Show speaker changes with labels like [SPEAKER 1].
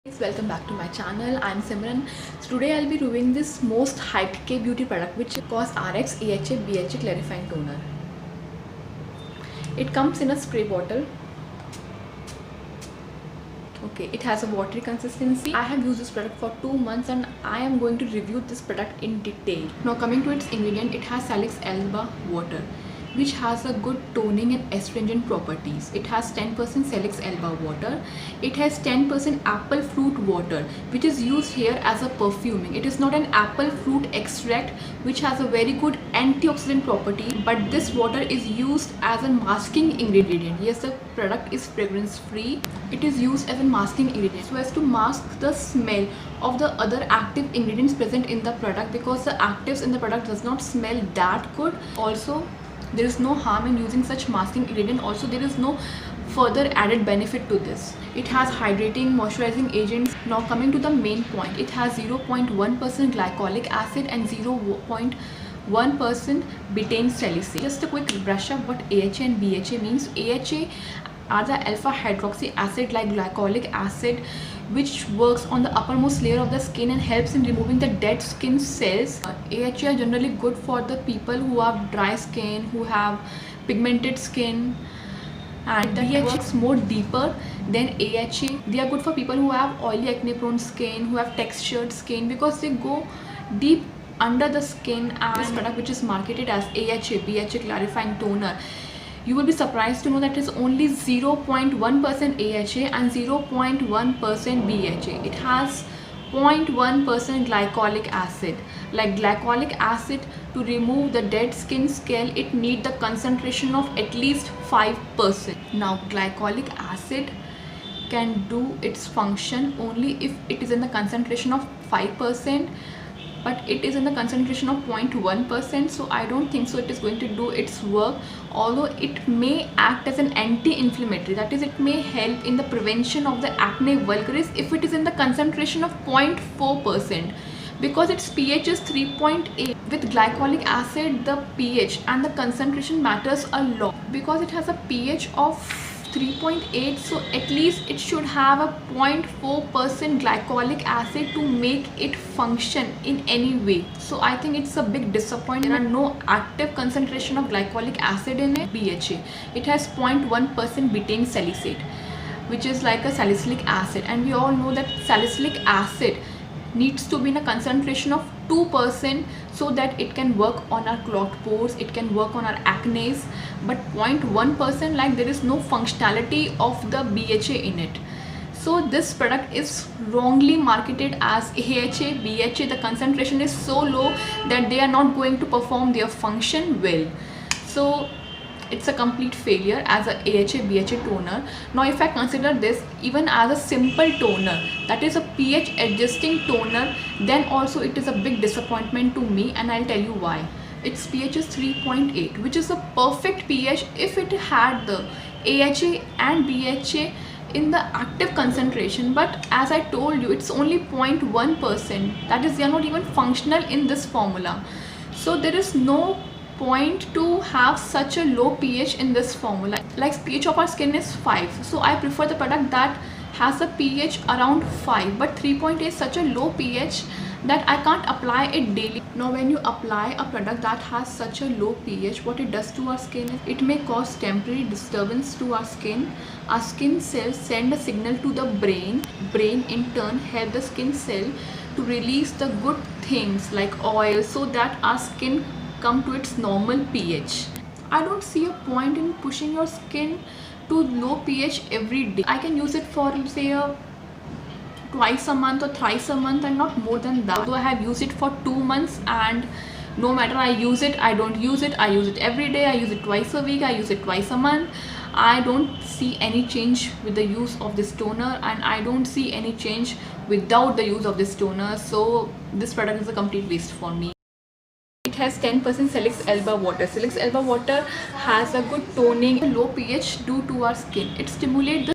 [SPEAKER 1] Guys, welcome back to my channel. I'm Simran. So today I'll be reviewing this most hyped K beauty product, which is COSRX AHA BHA Clarifying Toner. It comes in a spray bottle. Okay, it has a watery consistency. I have used this product for 2 months and I am going to review this product in detail. Now coming to its ingredient, it has Salix alba water, which has a good toning and astringent properties. It has 10% Salix alba water. It has 10% apple fruit water, which is used here as a perfuming. It is not an apple fruit extract, which has a very good antioxidant property, but this water is used as a masking ingredient. Yes, the product is fragrance free. It is used as a masking ingredient so as to mask the smell of the other active ingredients present in the product, because the actives in the product does not smell that good. Also, there is no harm in using such masking ingredient. Also, there is no further added benefit to this. It has hydrating moisturizing agents. Now coming to the main point, it has 0.1% glycolic acid and 0.1% betaine salicylate. Just a quick brush up what AHA and BHA means. AHA are the alpha hydroxy acid like glycolic acid, which works on the uppermost layer of the skin and helps in removing the dead skin cells. AHA are generally good for the people who have dry skin, who have pigmented skin, and BHA works more deeper than AHA. They are good for people who have oily acne prone skin, who have textured skin, because they go deep under the skin. And this product, which is marketed as AHA BHA Clarifying Toner, you will be surprised to know that it is only 0.1% AHA and 0.1% BHA. It has 0.1% glycolic acid. Like glycolic acid, to remove the dead skin scale, it needs the concentration of at least 5%. Now glycolic acid can do its function only if it is in the concentration of 5%, but it is in the concentration of 0.1%, so I don't think so it is going to do its work. Although it may act as an anti-inflammatory, that is, it may help in the prevention of the acne vulgaris if it is in the concentration of 0.4%, because its pH is 3.8. With glycolic acid, the pH and the concentration matters a lot, because it has a pH of 3.8, so at least it should have a 0.4% glycolic acid to make it function in any way. So I think it's a big disappointment. There are no active concentration of glycolic acid in it. BHA, it has 0.1% betaine salicylate, which is like a salicylic acid, and we all know that salicylic acid needs to be in a concentration of 2% so that it can work on our clogged pores, it can work on our acne. But 0.1%, like, there is no functionality of the BHA in it. So this product is wrongly marketed as AHA BHA. The concentration is so low that they are not going to perform their function well. So it's a complete failure as a AHA BHA toner. Now if I consider this even as a simple toner, that is a pH adjusting toner, then also it is a big disappointment to me, and I'll tell you why. Its pH is 3.8, which is a perfect pH if it had the AHA and BHA in the active concentration, but as I told you, it's only 0.1%. that is, they are not even functional in this formula. So there is no point to have such a low pH in this formula. Like, pH of our skin is 5, so I prefer the product that has a pH around 5, but 3.8 is such a low pH that I can't apply it daily. Now when you apply a product that has such a low pH, what it does to our skin is it may cause temporary disturbance to our skin. Our skin cells send a signal to the brain in turn help the skin cell to release the good things like oil, so that our skin come to its normal pH. I don't see a point in pushing your skin to low pH every day. I can use it for, say, twice a month or thrice a month, and not more than that. Although I have used it for 2 months, and no matter I use it, I don't use it, I use it every day, I use it twice a week, I use it twice a month, I don't see any change with the use of this toner, and I don't see any change without the use of this toner. So this product is a complete waste for me. It has 10% Salix alba water. Salix alba water has a good toning, low pH due to our skin. It stimulates the